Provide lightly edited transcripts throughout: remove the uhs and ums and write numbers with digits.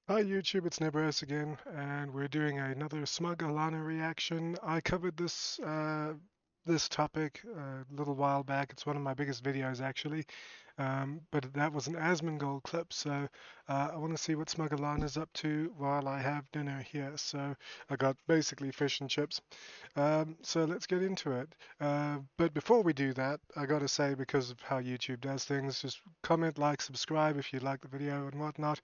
Hi YouTube, it's Nebros again, and we're doing another SmugAlana reaction. I covered this topic a little while back. It's one of my biggest videos actually, but that was an Asmongold clip. So I want to see what SmugAlana's up to while I have dinner here. So I got basically fish and chips. So let's get into it. But before we do that, I gotta say, because of how YouTube does things, just comment, like, subscribe if you like the video and whatnot.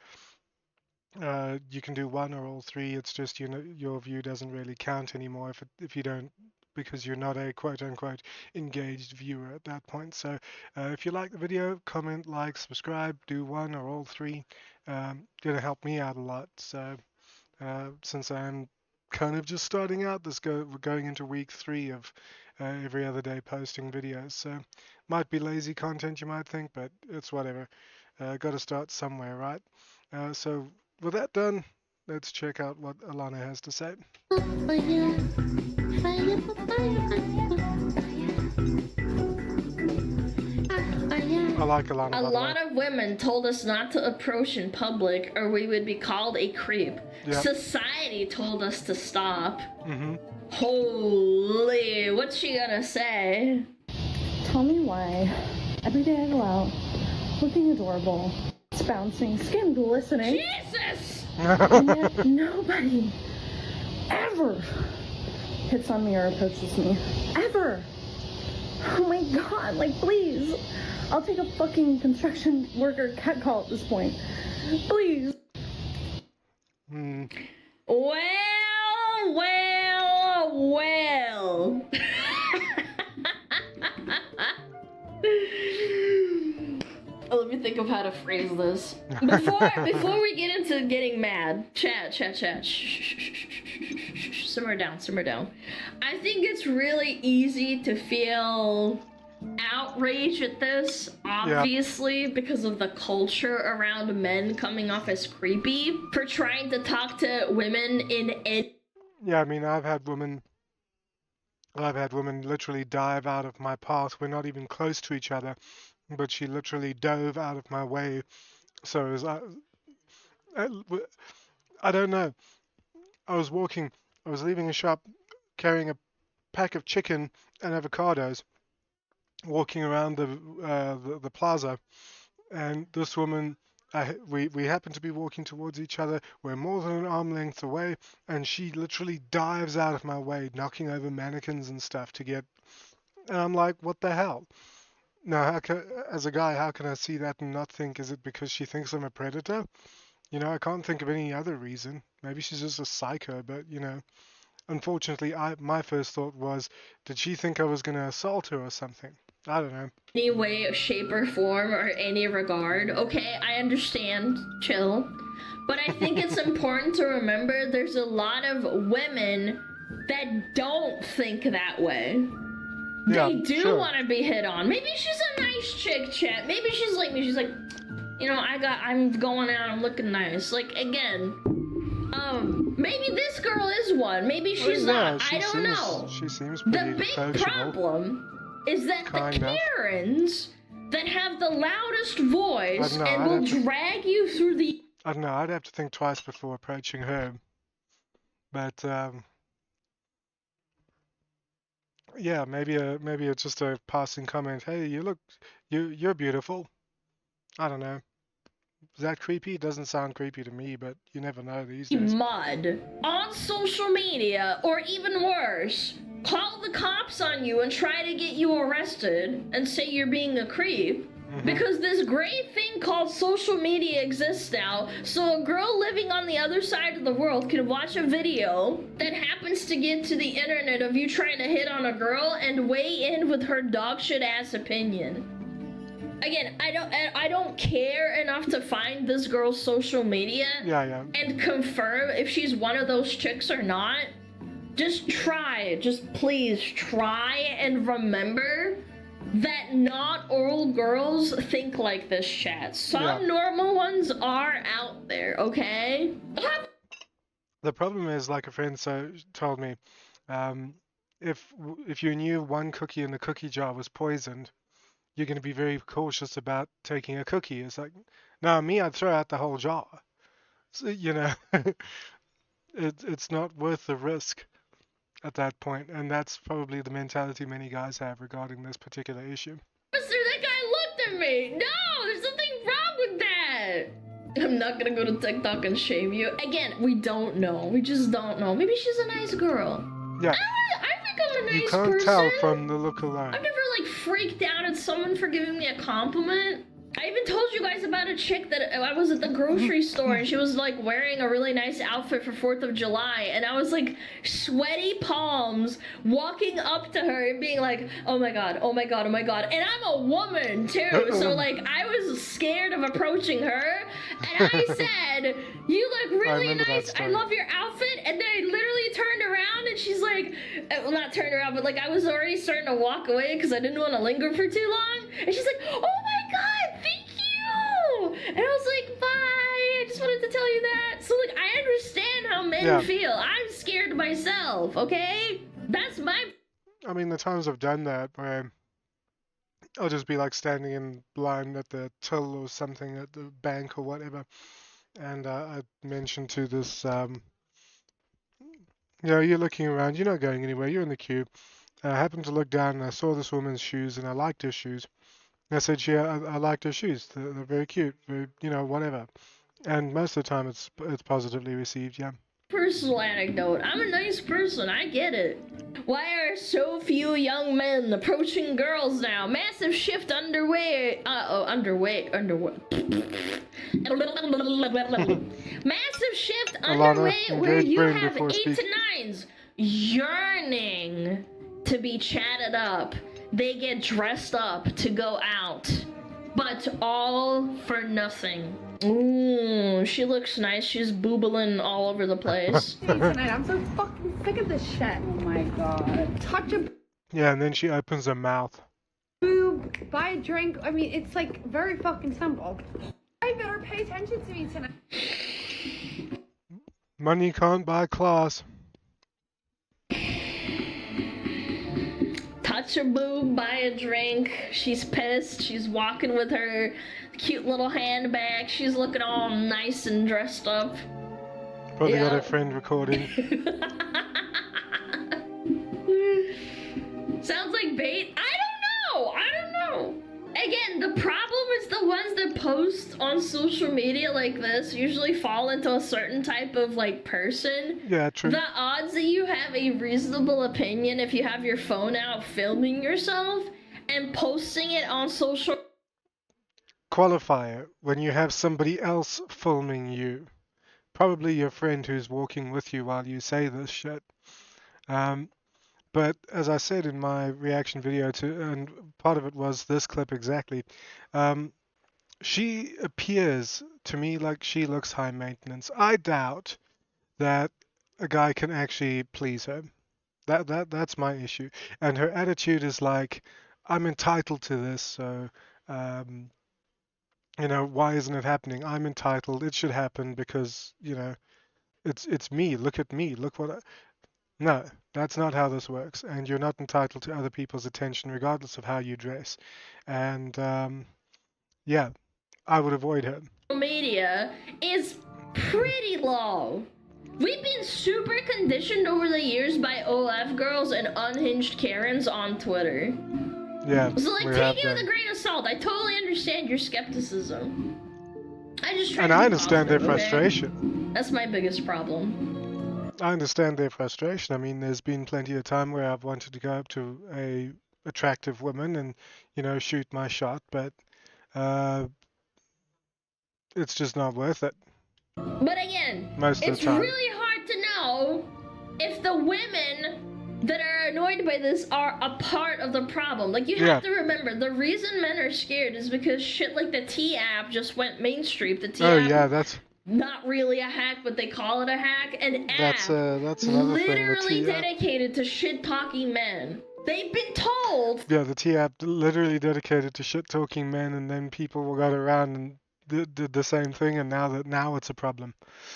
You can do one or all three. It's just, your view doesn't really count anymore if you don't, because you're not a quote unquote engaged viewer at that point. So if you like the video, comment, like, subscribe, do one or all three. Gonna help me out a lot. So since I'm kind of just starting out, we're going into week 3 of every other day posting videos. So might be lazy content, you might think, but it's whatever. Got to start somewhere, right? So with that done, let's check out what Alana has to say. I like Alana, A by the way. lot of women told us not to approach in public or we would be called a creep. Yeah. Society told us to stop. Mm-hmm. Holy, what's she gonna say? Tell me why every day I go out looking adorable, it's bouncing, skin glistening, Jesus! and yet nobody ever hits on me or approaches me. Ever. Oh my god, like please. I'll take a fucking construction worker catcall at this point. Please. Well. Let me think of how to phrase this. Before we get into getting mad, chat. Simmer down. I think it's really easy to feel outrage at this, obviously, because of the culture around men coming off as creepy for trying to talk to women in any. Yeah, I mean, I've had women literally dive out of my path. We're not even close to each other, but she literally dove out of my way. So as I, I don't know. I was leaving a shop carrying a pack of chicken and avocados, walking around the plaza, and this woman. We happened to be walking towards each other. We're more than an arm length away, and she literally dives out of my way, knocking over mannequins and stuff to get. And I'm like, what the hell? Now, as a guy, how can I see that and not think, is it because she thinks I'm a predator? I can't think of any other reason. Maybe she's just a psycho, but unfortunately, my first thought was, did she think I was going to assault her or something? I don't know. Any way, shape, or form, or any regard. Okay, I understand. Chill. But I think it's important to remember there's a lot of women that don't think that way. They do want to be hit on. Maybe she's a nice chick, chat. Maybe she's like me. She's like, I'm going out. I'm looking nice. Like again, maybe this girl is one. Maybe she's not. I don't know. She seems pretty The big approachable. problem is that the Karens that have the loudest voice and will drag you through the. I don't know. I'd have to think twice before approaching her. But yeah, maybe it's just a passing comment. Hey, you're beautiful. I don't know. Is that creepy? It doesn't sound creepy to me, but you never know these days. Mud on social media, or even worse, call the cops on you and try to get you arrested and say you're being a creep. Because this great thing called social media exists now, so a girl living on the other side of the world can watch a video that happens to get to the internet of you trying to hit on a girl and weigh in with her dogshit ass opinion. Again, I don't care enough to find this girl's social media and confirm if she's one of those chicks or not. Just please try and remember that not all girls think like this, chat. Some normal ones are out there, okay? The problem is, like a friend told me, if you knew one cookie in the cookie jar was poisoned, you're going to be very cautious about taking a cookie. It's like, no, me, I'd throw out the whole jar. So, it's not worth the risk at that point, and that's probably the mentality many guys have regarding this particular issue. Officer, that guy looked at me. No, there's something wrong with that. I'm not gonna go to TikTok and shame you. Again, we don't know. We just don't know. Maybe she's a nice girl. Yeah. I think I'm a nice You can't person. tell from the look alone. I've never like freaked out at someone for giving me a compliment. I even told you guys about a chick that I was at the grocery store and she was like wearing a really nice outfit for 4th of July, and I was like sweaty palms walking up to her and being like, oh my god, oh my god, oh my god. And I'm a woman too, so like I was scared of approaching her, and I said, you look really nice, I love your outfit. And then I literally turned around and she's like, well, not turned around, but like I was already starting to walk away because I didn't want to linger for too long, and she's like, oh my god, thank you. And I was like, bye, I just wanted to tell you that. So like I understand how men feel. I'm scared myself, okay? That's my... I mean, the times I've done that where I'll just be like standing in line at the till or something at the bank or whatever, and I mentioned to this, you're looking around, you're not going anywhere, you're in the queue. I happened to look down and I saw this woman's shoes and I liked her shoes. And I said, yeah, I liked her shoes. They're very cute, very, whatever. And most of the time it's positively received, yeah. Personal anecdote. I'm a nice person, I get it. Why are so few young men approaching girls now? Massive shift underway. Underway. Massive shift underway Alana, where you have 8 to 9s yearning to be chatted up. They get dressed up to go out, but all for nothing. Ooh, she looks nice. She's boobling all over the place. Tonight, I'm so fucking sick of this shit. Oh my god. Touch a Yeah, and then she opens her mouth. boob, buy a drink. I mean, it's like very fucking simple. I better pay attention to me tonight. Money can't buy class. Touch her boob, buy a drink. She's pissed. She's walking with her cute little handbag. She's looking all nice and dressed up. Probably got her friend recording. Sounds like bait. I don't know. Again, the problem is the ones that post on social media like this usually fall into a certain type of like person. Yeah, true. The odds that you have a reasonable opinion if you have your phone out filming yourself and posting it on social... Qualifier, when you have somebody else filming you. Probably your friend who's walking with you while you say this shit. But as I said in my reaction video and part of it was this clip exactly, she appears to me like she looks high maintenance. I doubt that a guy can actually please her. That's my issue. And her attitude is like, I'm entitled to this, so why isn't it happening? I'm entitled. It should happen because, it's me. Look at me. Look what I... No, that's not how this works, and you're not entitled to other people's attention regardless of how you dress. And yeah, I would avoid her. Media is pretty low. We've been super conditioned over the years by OF girls and unhinged Karens on Twitter. Yeah. So like, take it with a grain of salt. I totally understand your skepticism. And I understand their frustration. That's my biggest problem. I understand their frustration. I mean, there's been plenty of time where I've wanted to go up to a attractive woman and, shoot my shot, but it's just not worth it. But again, most of the time. It's really hard to know if the women that are annoyed by this are a part of the problem. Like, you have to remember, the reason men are scared is because shit like the T app just went mainstream. The T app... Oh, yeah, that's... Not really a hack, but they call it a hack. An app that's another literally thing, dedicated to shit-talking men. They've been told... Yeah, the T-app literally dedicated to shit-talking men, and then people got around and did the same thing, and now it's a problem.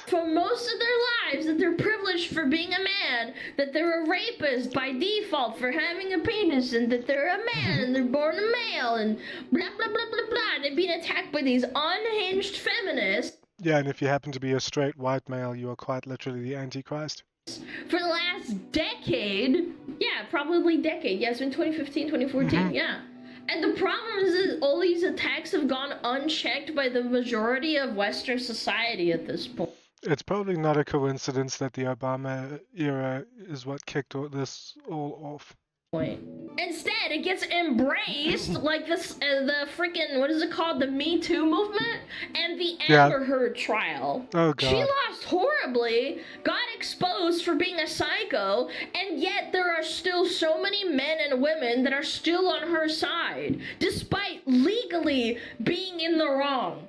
For most of their lives, that they're privileged for being a man, that they're a rapist by default for having a penis, and that they're a man and they're born a male, and blah, blah, blah, blah, blah. They've been attacked by these unhinged feminists. Yeah, and if you happen to be a straight white male, you are quite literally the Antichrist. For the last decade. Yeah, probably decade. Yeah, it's been 2015, 2014. Yeah. And the problem is that all these attacks have gone unchecked by the majority of Western society at this point. It's probably not a coincidence that the Obama era is what kicked this all off. Instead, it gets embraced like this, the freaking, what is it called? The Me Too movement and the Amber Heard trial. Oh, God. She lost horribly, got exposed for being a psycho, and yet there are still so many men and women that are still on her side, despite legally being in the wrong.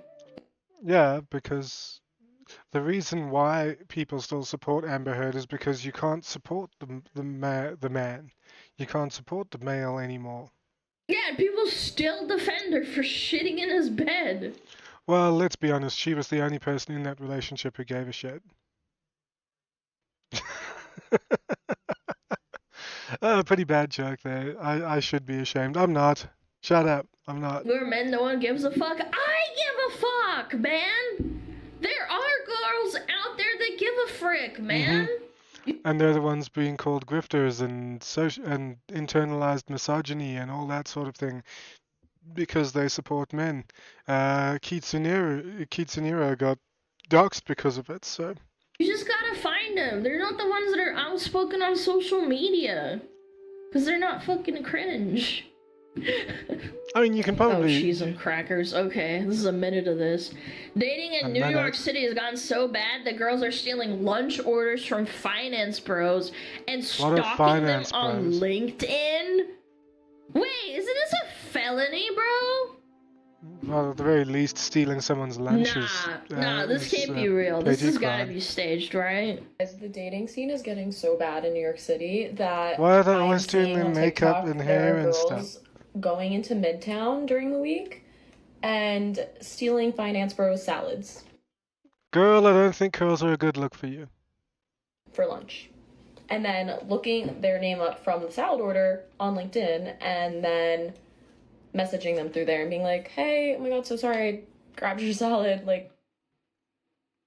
Yeah, because the reason why people still support Amber Heard is because you can't support the man. You can't support the male anymore. Yeah, people still defend her for shitting in his bed. Well, let's be honest, she was the only person in that relationship who gave a shit. Pretty bad joke there. I should be ashamed. I'm not. Shut up. I'm not. We're men, no one gives a fuck. I give a fuck, man. There are girls out there that give a frick, man. And they're the ones being called grifters and internalized misogyny and all that sort of thing because they support men. Kitsuniro got doxxed because of it, so... You just gotta find them. They're not the ones that are outspoken on social media. Because they're not fucking cringe. I mean, you can probably... Oh, cheese and crackers. Okay, this is a minute of this. Dating in New York City has gotten so bad that girls are stealing lunch orders from finance bros and stalking them on LinkedIn. Wait, isn't this a felony, bro? Well, at the very least, stealing someone's lunches. Nah, this can't be real. This has gotta be staged, right? The dating scene is getting so bad in New York City that... Why are they always doing their makeup and hair and stuff? Going into Midtown during the week and stealing Finance Bros salads. Girl, I don't think curls are a good look for you. For lunch. And then looking their name up from the salad order on LinkedIn and then messaging them through there and being like, hey, oh my god, so sorry, I grabbed your salad, like...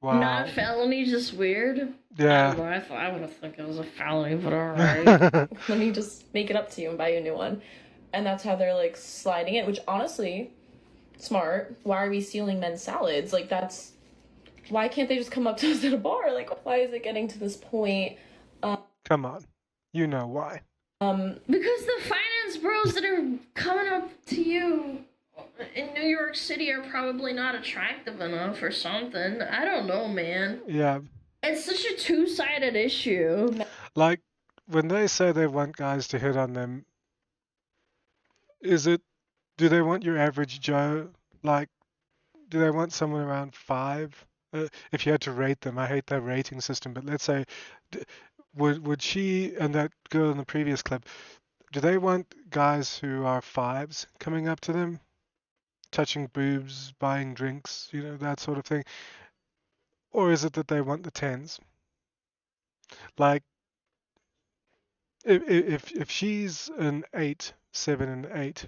Wow. Not a felony, just weird? Yeah. I would have thought it was a felony, but alright. Let me just make it up to you and buy you a new one. And that's how they're, like, sliding in, which, honestly, smart. Why are we stealing men's salads? Like, that's... Why can't they just come up to us at a bar? Like, why is it getting to this point? Come on. You know why. Because the finance bros that are coming up to you in New York City are probably not attractive enough or something. I don't know, man. Yeah. It's such a two-sided issue. Like, when they say they want guys to hit on them, do they want your average Joe? Like, do they want someone around 5? If you had to rate them, I hate that rating system, but let's say, would she and that girl in the previous clip, do they want guys who are 5s coming up to them, touching boobs, buying drinks, that sort of thing? Or is it that they want the 10s? Like, if she's an 8, 7 and 8,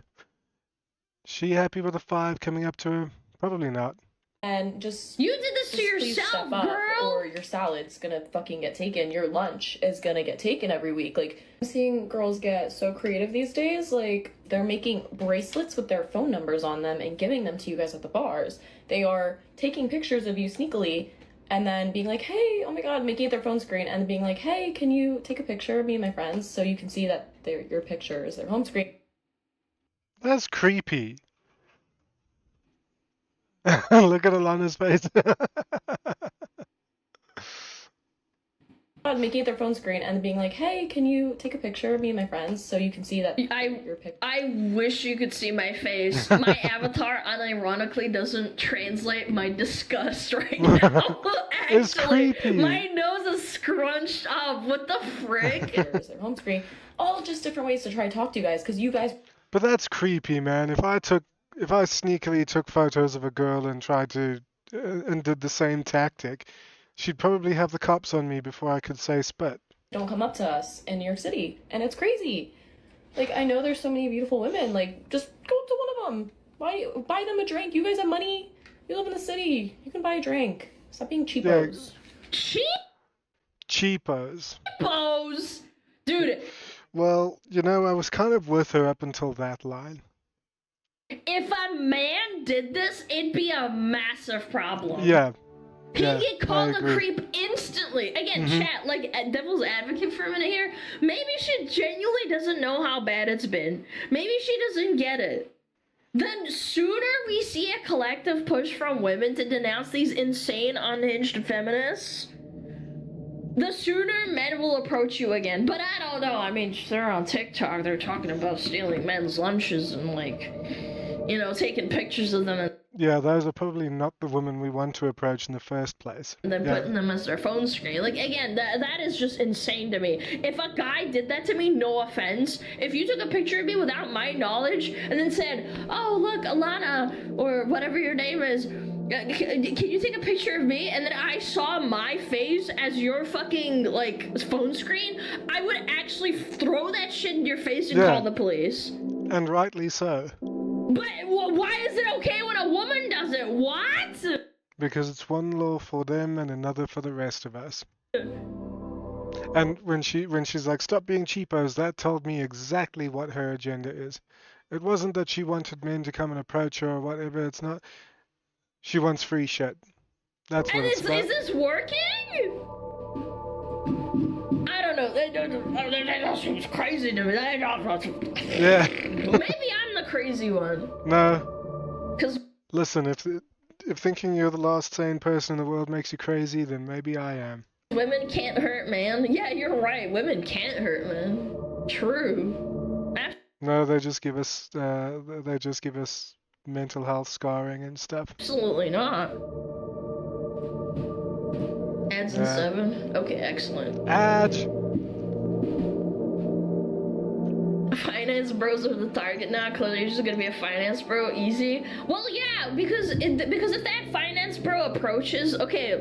she happy with a 5 coming up to her? Probably not. And just... You did this to yourself, girl! Or your salad's gonna fucking get taken. Your lunch is gonna get taken every week. Like, I'm seeing girls get so creative these days. Like, they're making bracelets with their phone numbers on them and giving them to you guys at the bars. They are taking pictures of you sneakily and then being like, hey, oh my god, making it their phone screen, and being like, hey, can you take a picture of me and my friends so you can see that your picture is their home screen? That's creepy. Look at Alana's face. Making it their phone screen and being like, hey, can you take a picture of me and my friends so you can see that your picture. I wish you could see my face. My avatar unironically doesn't translate my disgust right now. It's Actually, creepy. my nose is scrunched up. What the frick? There's their home screen. All just different ways to try to talk to you guys, because you guys... But that's creepy, man. If I sneakily took photos of a girl and tried to and did the same tactic, she'd probably have the cops on me before I could say spit. Don't come up to us in New York City, and it's crazy. Like, I know there's so many beautiful women. Like, just go up to one of them. Buy them a drink. You guys have money. You live in the city. You can buy a drink. Stop being cheapos. Cheapos. Cheapos? Dude. Well, you know, I was kind of with her up until that line. If a man did this, it'd be a massive problem. Yeah. He'd Yeah, get I called a agree. creep instantly. Again, chat, like, devil's advocate for a minute here. Maybe she genuinely doesn't know how bad it's been. Maybe she doesn't get it. The sooner we see a collective push from women to denounce these insane, unhinged feminists, the sooner men will approach you again. But I don't know. I mean, they're on TikTok. They're talking about stealing men's lunches and, like, you know, taking pictures of them and Yeah, those are probably not the women we want to approach in the first place. then Yeah. putting them as their phone screen. Like, again, that is just insane to me. If a guy did that to me, no offense, if you took a picture of me without my knowledge and then said, oh, look, Alana, or whatever your name is, can you take a picture of me? And then I saw my face as your fucking, like, phone screen, I would actually throw that shit in your face and call the police. And rightly so. But why is it okay when a woman does it? What? Because it's one law for them and another for the rest of us. And when she's like, stop being cheapos, that told me exactly what her agenda is. It wasn't that she wanted men to come and approach her or whatever. It's not. She wants free shit. That's what it's about. Is this working? I don't know. That seems crazy to me. Yeah. Maybe I'm the crazy one. No. Cause listen, if thinking you're the last sane person in the world makes you crazy, then maybe I am. Women can't hurt man. Yeah, you're right. Women can't hurt man. True. No, they just give us mental health scarring and stuff. Absolutely not. Ads in 7. Okay, excellent. Ads. Finance bros are the target now. Clearly, you're just gonna be a finance bro, easy. Well, yeah, because if that finance bro approaches, okay,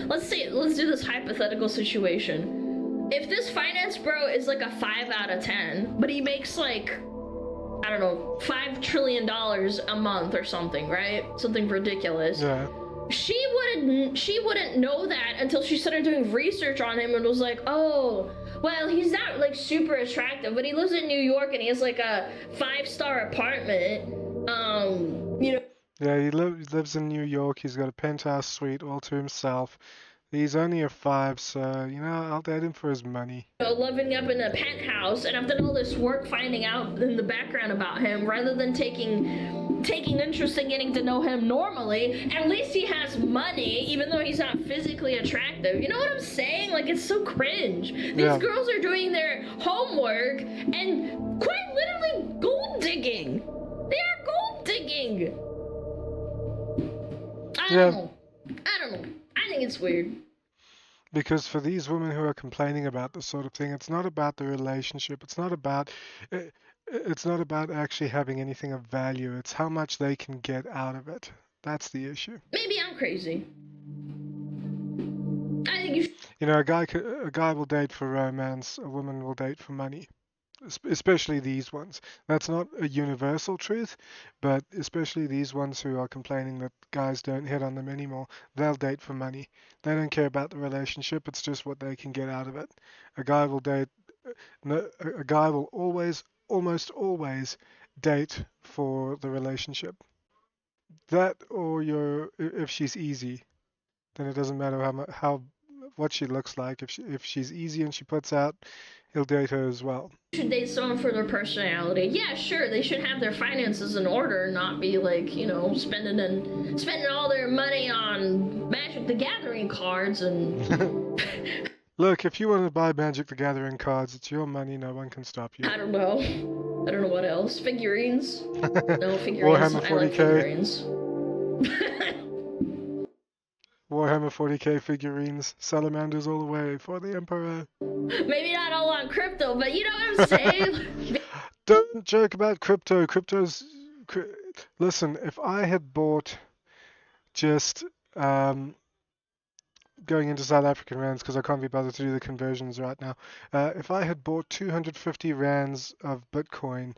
let's do this hypothetical situation. If this finance bro is like a 5 out of 10, but he makes like, I don't know, $5 trillion a month or something, right? Something ridiculous. Yeah. She wouldn't know that until she started doing research on him and was like, oh, well, he's not like super attractive, but he lives in New York and he has like a 5-star apartment. You know. Yeah, he lives in New York. He's got a penthouse suite all to himself. He's only a 5, so, you know, I'll date him for his money. Living up in a penthouse, and I've done all this work finding out in the background about him, rather than taking interest in getting to know him normally. At least he has money, even though he's not physically attractive. You know what I'm saying? Like, it's so cringe. These girls are doing their homework and quite literally gold digging. They are gold digging. I don't know. I think it's weird. Because for these women who are complaining about this sort of thing, it's not about the relationship. It's not about actually having anything of value. It's how much they can get out of it. That's the issue. Maybe I'm crazy. I think you should. You know, a guy will date for romance. A woman will date for money. Especially these ones. That's not a universal truth, but especially these ones who are complaining that guys don't hit on them anymore, they'll date for money. They don't care about the relationship, it's just what they can get out of it. A guy will almost always date for the relationship. That, or if she's easy, then it doesn't matter what she looks like. If she's easy and she puts out, he'll date her as well. Should date someone for their personality. Yeah, sure, they should have their finances in order, not be like, you know, spending all their money on Magic the Gathering cards and Look, if you want to buy Magic the Gathering cards, it's your money, no one can stop you. I don't know what else. Figurines? No, figurines. Warhammer 40k. I like figurines. Warhammer 40k figurines, salamanders all the way for the Emperor. Maybe not all on crypto, but you know what I'm saying? Don't joke about crypto. Listen, if I had bought just going into South African rands because I can't be bothered to do the conversions right now. If I had bought 250 rands of Bitcoin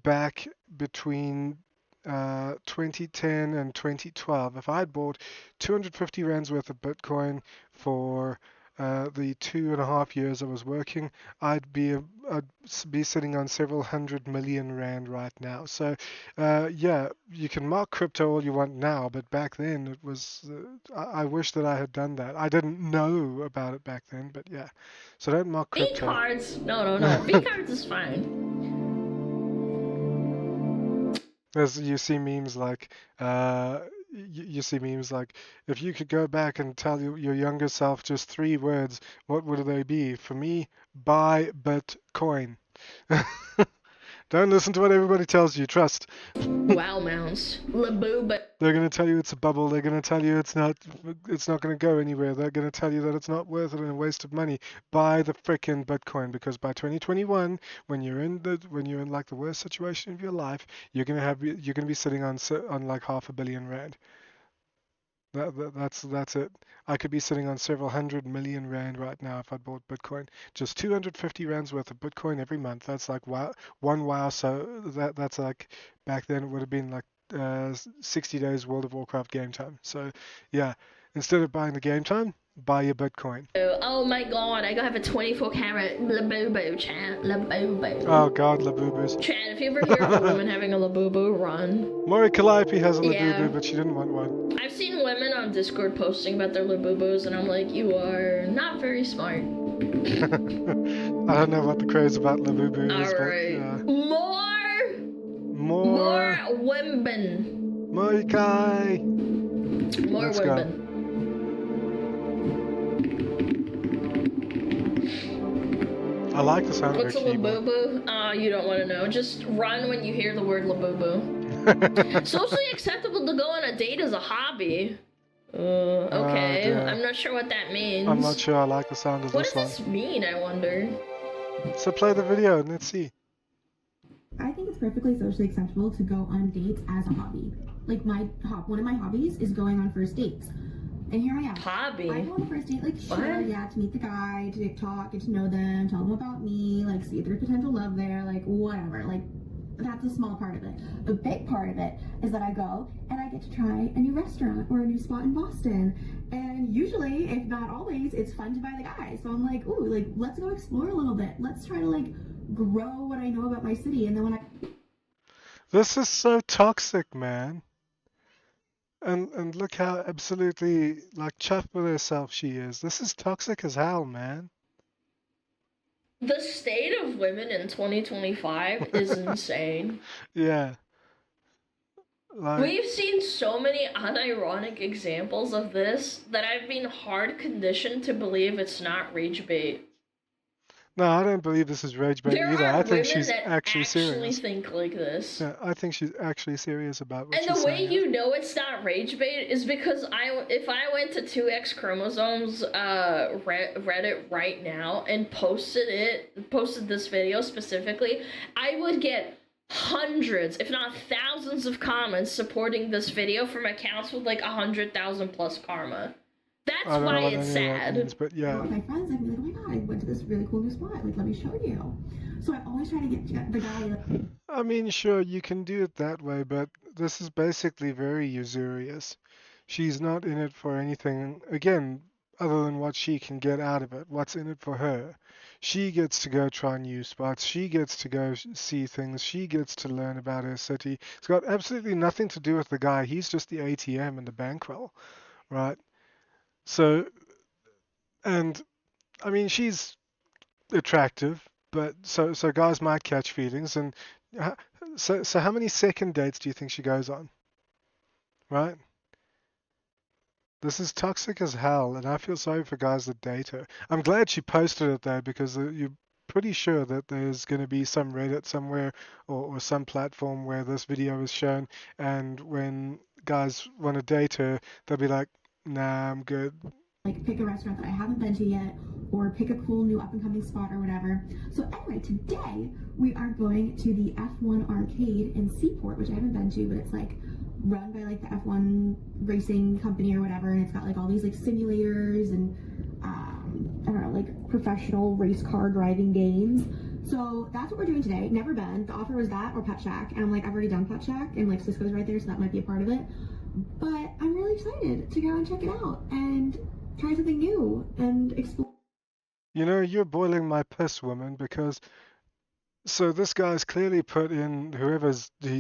back between 2010 and 2012, if I had bought 250 rands worth of Bitcoin for the 2.5 years I was working, I'd be sitting on several 100 million rand right now. So, yeah, you can mark crypto all you want now, but back then it was. I wish that I had done that. I didn't know about it back then, but yeah. So don't mark V crypto. cards. No. V cards is fine. As you see memes like, you see memes like, if you could go back and tell your younger self just 3 words, what would they be? For me, buy Bitcoin. Don't listen to what everybody tells you. Trust. Wow, mounts. Labooba. They're going to tell you it's a bubble. They're going to tell you it's not going to go anywhere. They're going to tell you that it's not worth it and a waste of money. Buy the frickin' Bitcoin, because by 2021, when you're in like the worst situation of your life, you're going to be sitting on like 500 million rand. That's it. I could be sitting on several 100 million rand right now if I'd bought Bitcoin. Just 250 rands worth of Bitcoin every month. That's like one wow. So that's like, back then it would have been like 60 days World of Warcraft game time. So yeah, instead of buying the game time, buy your Bitcoin. Oh my god, I gotta have a 24 karat Labubu, chat. Labubu. Oh god, Labubus. Chat, if you ever hear of a woman having a Labubu, run. Mori Calliope has a Labubu, Yeah. but she didn't want one. I've seen women on Discord posting about their Labubus, and I'm like, you are not very smart. I don't know what the craze about Labubu is, Alright. but More women. Mori Kai. More Let's go. women. I like the sound What's a of her keyboard. Labubu? You don't want to know. Just run when you hear the word Labubu. Socially acceptable to go on a date as a hobby. Okay. dear. I'm not sure what that means. I'm not sure I like the sound of What this does one. this mean, I wonder? So play the video and let's see. I think it's perfectly socially acceptable to go on dates as a hobby. Like one of my hobbies is going on first dates. And here I am. Hobby? I go on a first date, like, sure, What? yeah, to meet the guy, to talk, get to know them, tell them about me, like, see if there's potential love there, like, whatever. Like, that's a small part of it. A big part of it is that I go and I get to try a new restaurant or a new spot in Boston. And usually, if not always, it's fun to buy the guy. So I'm like, ooh, like, let's go explore a little bit. Let's try to, like, grow what I know about my city. And then when I... This is so toxic, man. And look how absolutely like chuffed with herself she is. This is toxic as hell, man. The state of women in 2025 is insane. Yeah. Like, We've seen so many unironic examples of this that I've been hard conditioned to believe it's not rage bait. no, I don't believe this is rage bait There either. are I think women she's that actually serious. think like this. Yeah, I think she's actually serious about what And she's the way saying. you know it's not rage bait is because if I went to 2X Chromosomes Reddit right now and posted this video specifically, I would get hundreds, if not thousands of comments supporting this video from accounts with like 100,000 plus karma. I That's don't why know what it's any of that sad. means, but yeah. with my friends, I'd be like, oh my god, I went to this really cool new spot. Like, let me show you. So I always try to get the guy. Like, I mean, sure, you can do it that way, but this is basically very usurious. She's not in it for anything, again, other than what she can get out of it. What's in it for her? She gets to go try new spots. She gets to go see things. She gets to learn about her city. It's got absolutely nothing to do with the guy. He's just the ATM and the bankroll, right? So, and I mean, she's attractive, but so guys might catch feelings. And so how many second dates do you think she goes on? Right? This is toxic as hell, and I feel sorry for guys that date her. I'm glad she posted it though, because you're pretty sure that there's going to be some Reddit somewhere or some platform where this video is shown, and when guys want to date her, they'll be like, nah, I'm good. like pick a restaurant that I haven't been to yet, or pick a cool new up and coming spot or whatever. So anyway, today we are going to the F1 arcade in Seaport, which I haven't been to, but it's like run by like the F1 racing company or whatever, and it's got like all these like simulators and I don't know, like professional race car driving games. So that's what we're doing today. Never been. The offer was that or Pet Shack. And I'm like, I've already done Pet Shack, and like Cisco's right there, so that might be a part of it. But I'm really excited to go and check it out and try something new and explore. You know, you're boiling my piss, woman, because so this guy's clearly put in,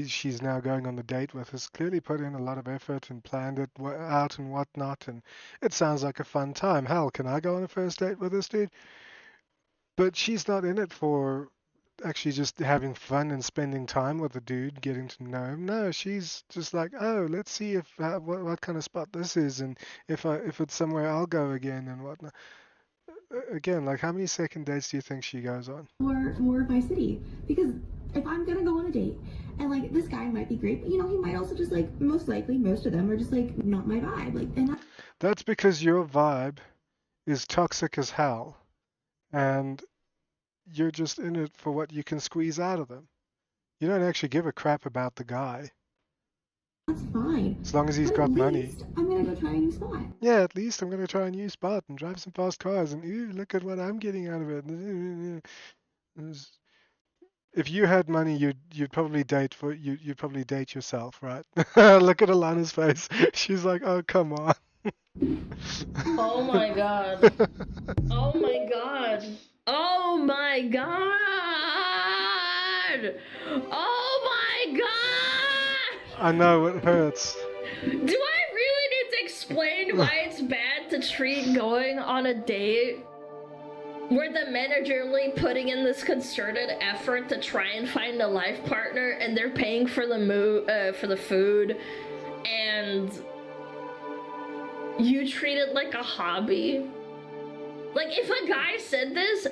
she's now going on the date with, has clearly put in a lot of effort and planned it out and whatnot, and it sounds like a fun time. Hell, can I go on a first date with this dude? But she's not in it for actually just having fun and spending time with the dude, getting to know him. No, she's just like, oh, let's see if what kind of spot this is, and if it's somewhere I'll go again and whatnot. Again, like how many second dates do you think she goes on? More of my city, because if I'm gonna go on a date and like this guy might be great, but you know he might also just like most likely most of them are just like not my vibe, like, and That's because your vibe is toxic as hell, and you're just in it for what you can squeeze out of them. You don't actually give a crap about the guy. that's fine. As long as he's But got at money. least I'm gonna go try a new spot. Yeah, at least I'm going to try a new spot and drive some fast cars and ooh, look at what I'm getting out of it. If you had money, you'd probably you'd probably date yourself, right? Look at Alana's face. She's like, "Oh, come on." Oh my god. Oh my god. Oh my god. Oh my god. I know it hurts. Do I really need to explain why it's bad to treat going on a date where the men are generally putting in this concerted effort to try and find a life partner, and they're paying for the food, and you treat it like a hobby? Like, if a guy said this,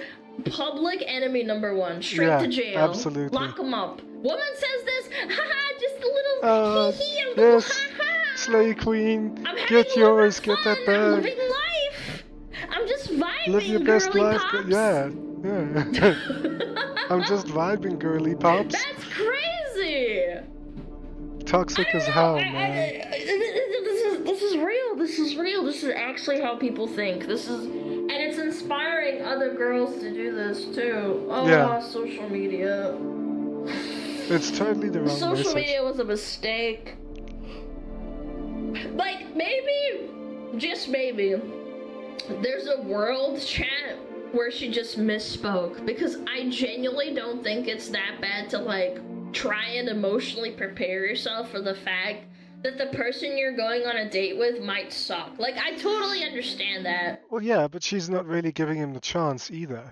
public enemy number one, straight to jail. Absolutely. Lock him up. Woman says this, haha, just a little hee-hee, a little yes, ha-ha. Slay Queen, I'm having get a little bit yours, of get fun. that I'm bag. living life. I'm just vibing, Live your best girly life. pops. Yeah. I'm just vibing, girly pops. That's crazy. Toxic as hell, man. This is real. This is real. This is actually how people think. And it's inspiring other girls to do this too. Oh, Yeah. Social media. It's totally the wrong Social message. media was a mistake. Like, maybe, just maybe, there's a world chat where she just misspoke, because I genuinely don't think it's that bad to like try and emotionally prepare yourself for the fact that the person you're going on a date with might suck. Like, I totally understand that. Well, yeah, but she's not really giving him the chance either,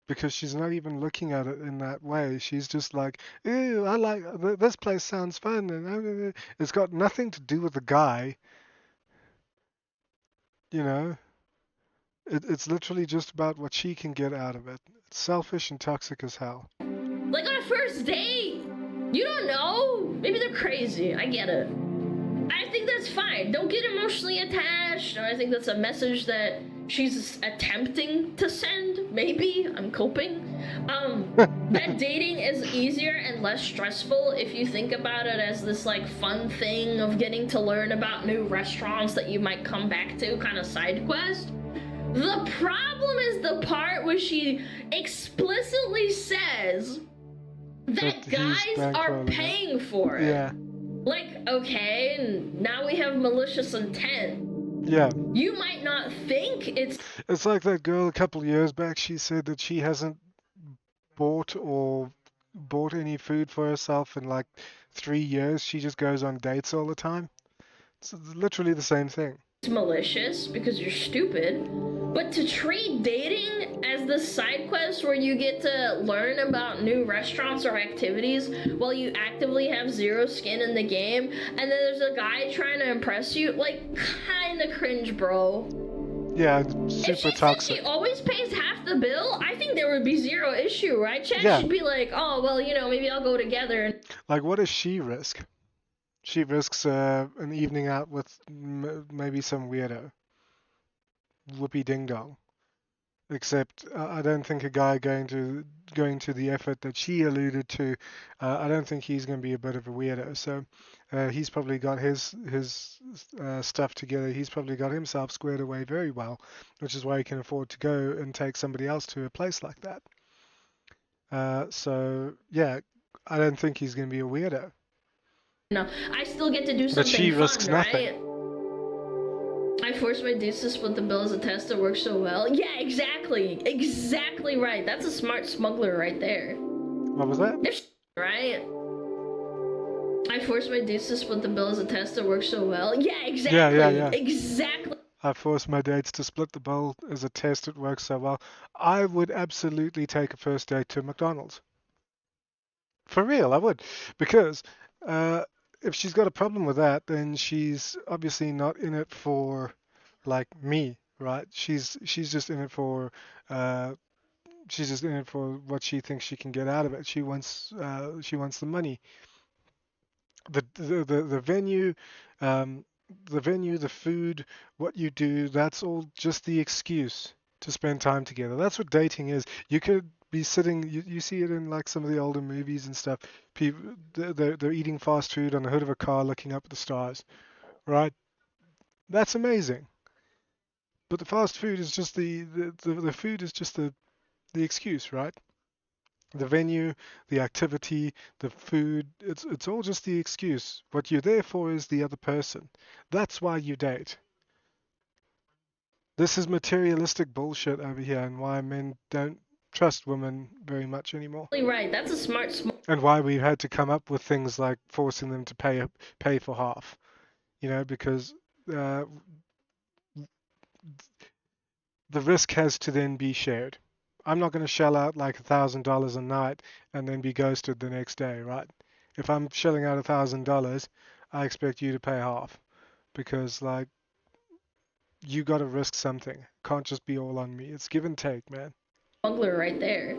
because she's not even looking at it in that way. She's just like, "Ew, I like this place. Sounds fun," and it's got nothing to do with the guy. You know, it's literally just about what she can get out of it. It's selfish and toxic as hell. Like, on a first date, you don't know. Maybe they're crazy. I get it. I think that's fine. Don't get emotionally attached. I think that's a message that she's attempting to send. Maybe. I'm coping. That dating is easier and less stressful if you think about it as this like fun thing of getting to learn about new restaurants that you might come back to, kind of side quest. The problem is the part where she explicitly says that guys are paying for it. Yeah. Like, okay, now we have malicious intent. Yeah. You might not think it's... It's like that girl a couple years back. She said that she hasn't bought any food for herself in like 3 years. She just goes on dates all the time. It's literally the same thing. It's malicious because you're stupid. But to treat dating as the side quest where you get to learn about new restaurants or activities while you actively have zero skin in the game, and then there's a guy trying to impress you, like, kinda cringe, bro. Yeah, super if she toxic. Said she always pays half the bill, I think there would be zero issue, right, Chad? Yeah. She'd be like, oh, well, you know, maybe I'll go together. Like, what does she risk? She risks an evening out with maybe some weirdo. Whoopie ding dong. Except I don't think a guy going to the effort that she alluded to, I don't think he's going to be a bit of a weirdo. So he's probably got his stuff together. He's probably got himself squared away very well, which is why he can afford to go and take somebody else to a place like that. So yeah, I don't think he's going to be a weirdo. No, I still get to do But something she fun, risks nothing. right? I forced my dudes to split the bill as a test. It works so well. Yeah, exactly. Exactly right. That's a smart smuggler right there. What was that? Right? I forced my dudes to split the bill as a test. It works so well. Yeah, exactly. Yeah. Exactly. I forced my dates to split the bill as a test. It works so well. I would absolutely take a first date to McDonald's. For real, I would. Because uh, if she's got a problem with that, then she's obviously not in it for like me, right? She's just in it for uh, she's just in it for what she thinks she can get out of it. She wants the money. The venue, um, the food, what you do, that's all just the excuse to spend time together. That's what dating is. You could be sitting, you see it in like some of the older movies and stuff. People, they're eating fast food on the hood of a car looking up at the stars, right? That's amazing. But the fast food is just the food is just the excuse, right? The venue, the activity, the food, it's all just the excuse. What you're there for is the other person. That's why you date. This is materialistic bullshit over here and why men don't trust women very much anymore. Right. That's a smart And why we've had to come up with things like forcing them to pay for half. Because uh, the risk has to then be shared. I'm not going to shell out like $1,000 a night and then be ghosted the next day, right? If I'm shelling out $1,000, I expect you to pay half because like you got to risk something. Can't just be all on me. It's give and take, man. smuggler right there.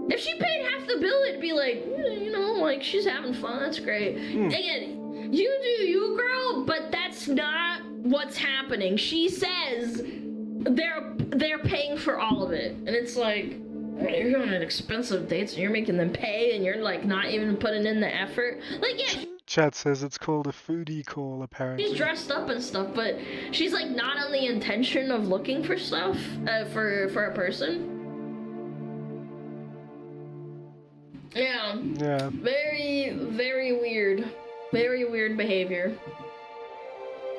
If she paid half the bill, it'd be like, like she's having fun. That's great. Again, you do you, girl, but that's not what's happening. She says they're paying for all of it, and it's like you're going on expensive dates and you're making them pay, and you're like not even putting in the effort. Like, yeah, Chat says it's called a foodie call, apparently. she's dressed up and stuff, but she's like not on the intention of looking for stuff for a person. Yeah. Yeah. Very, very weird. Very weird behavior.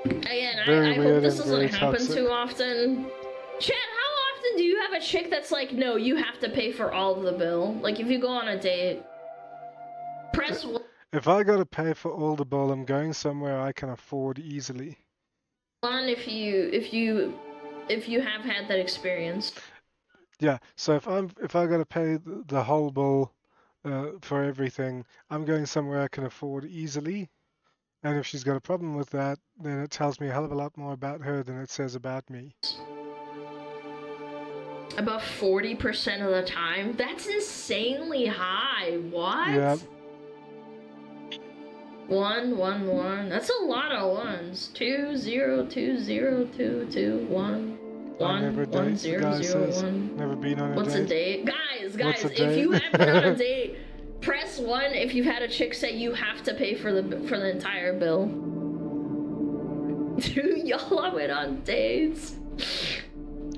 Again, I hope this doesn't happen too often. Chat, how often do you have a chick that's like, no, you have to pay for all of the bill? Like, if you go on a date, press 1 If I got to pay for all the bill, I'm going somewhere I can afford easily. if you have had that experience. Yeah. So if I got to pay the whole bill for everything, I'm going somewhere I can afford easily. And if she's got a problem with that, then it tells me a hell of a lot more about her than it says about me. About 40% of the time? That's insanely high. What? Yeah. 1, 1, 1. That's a lot of ones. 2, 0, 2, 0, 2, 2, 1. 1, 1, 0, 0, 1. Never been on a date. What's a date? Guys, What's a if you date? have been on a date, press 1 if you've had a chick say you have to pay for the entire bill. Dude, y'all went on dates.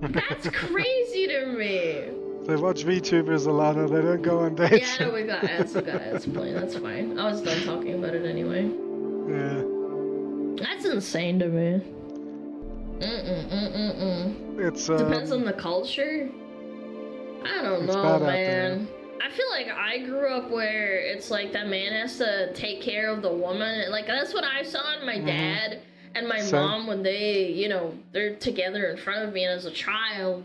That's crazy to me. They watch VTubers, Alana. They don't go on dates. Yeah, no, we got ads playing. That's fine. I was done talking about it anyway. Yeah. That's insane to me. It's depends on the culture. I don't know, man. I feel like I grew up where it's like that man has to take care of the woman. Like, that's what I saw in my dad and my mom when they, they're together in front of me as a child.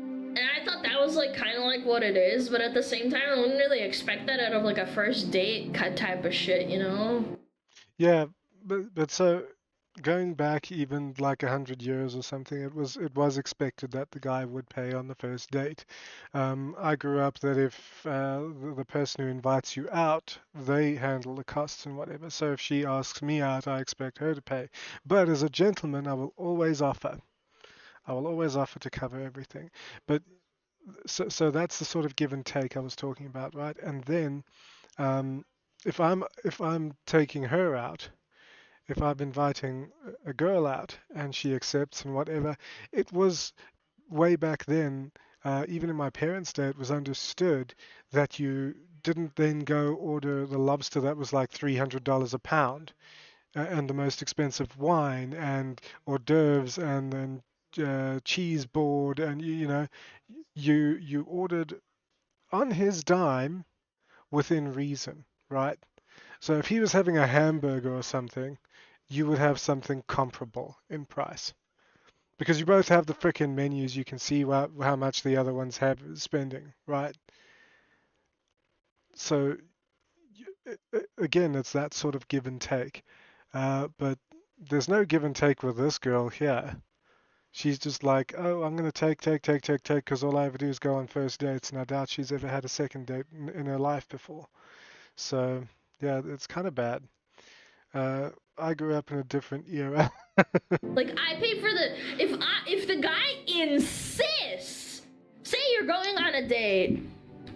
And I thought that was like kind of like what it is, but at the same time, I wouldn't really expect that out of like a first date type of shit, Yeah, but so going back even like 100 years or something, it was expected that the guy would pay on the first date. I grew up that if the person who invites you out, they handle the costs and whatever. So if she asks me out, I expect her to pay. But as a gentleman, I will always offer. I will always offer to cover everything. But so that's the sort of give and take I was talking about, right? And then if I'm taking her out, if I'm inviting a girl out and she accepts and whatever, it was way back then even in my parents' day, it was understood that you didn't then go order the lobster that was like $300 a pound, and the most expensive wine and hors d'oeuvres and then cheese board, and you ordered on his dime within reason, right? So if he was having a hamburger or something, you would have something comparable in price. Because you both have the frickin' menus, you can see how much the other ones have spending, right? So again, it's that sort of give and take. But there's no give and take with this girl here. She's just like, oh, I'm going to take, because all I ever do is go on first dates, and I doubt she's ever had a second date in her life before. So, yeah, it's kind of bad. I grew up in a different era. Like, I pay for the if the guy insists, say you're going on a date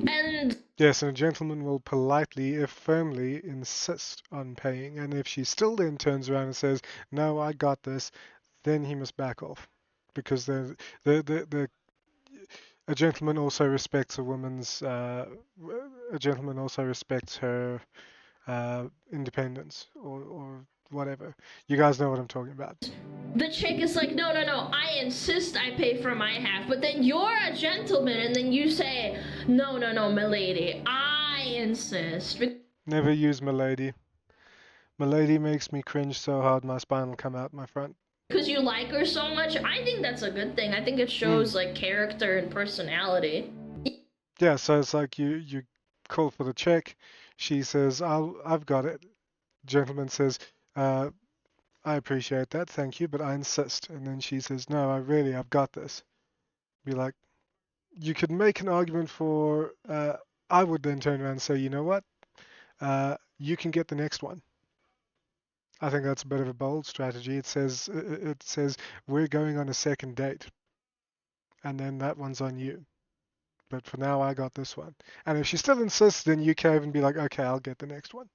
and Yes, and a gentleman will politely, if firmly, insist on paying, and if she still then turns around and says, "No, I got this," then he must back off, because the a gentleman also respects a woman's a gentleman also respects her independence or whatever. You guys know what I'm talking about. the chick is like, no, I insist I pay for my half, but then you're a gentleman and then you say, no, milady, I insist. Never use "milady." Milady makes me cringe so hard my spine will come out my front. Because you like her so much. I think that's a good thing. I think it shows like character and personality. Yeah, so it's like you call for the check. She says, I've got it. Gentleman says, I appreciate that, thank you, but I insist. And then she says, no, I've got this. Be like, you could make an argument for, I would then turn around and say, you know what? You can get the next one. I think that's a bit of a bold strategy. It says we're going on a second date, and then that one's on you. But for now, I got this one. And if she still insists, then you can even be like, okay, I'll get the next one.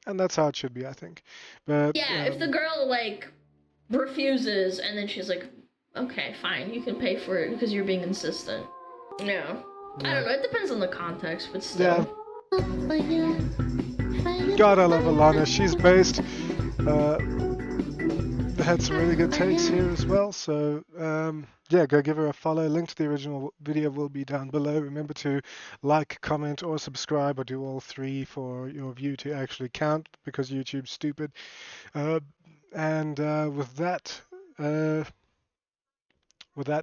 And that's how it should be, I think. But yeah, if the girl like refuses and then she's like, okay, fine, you can pay for it because you're being insistent. Yeah. I don't know. It depends on the context, but still. Yeah. God, I love Alana. She's based. Had some really good takes here as well. So yeah, go give her a follow. Link to the original video will be down below. Remember to like, comment, or subscribe, or do all three for your view to actually count, because YouTube's stupid. And with that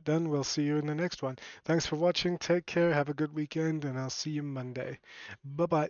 done, we'll see you in the next one. Thanks for watching. Take care. Have a good weekend, and I'll see you Monday. Bye bye.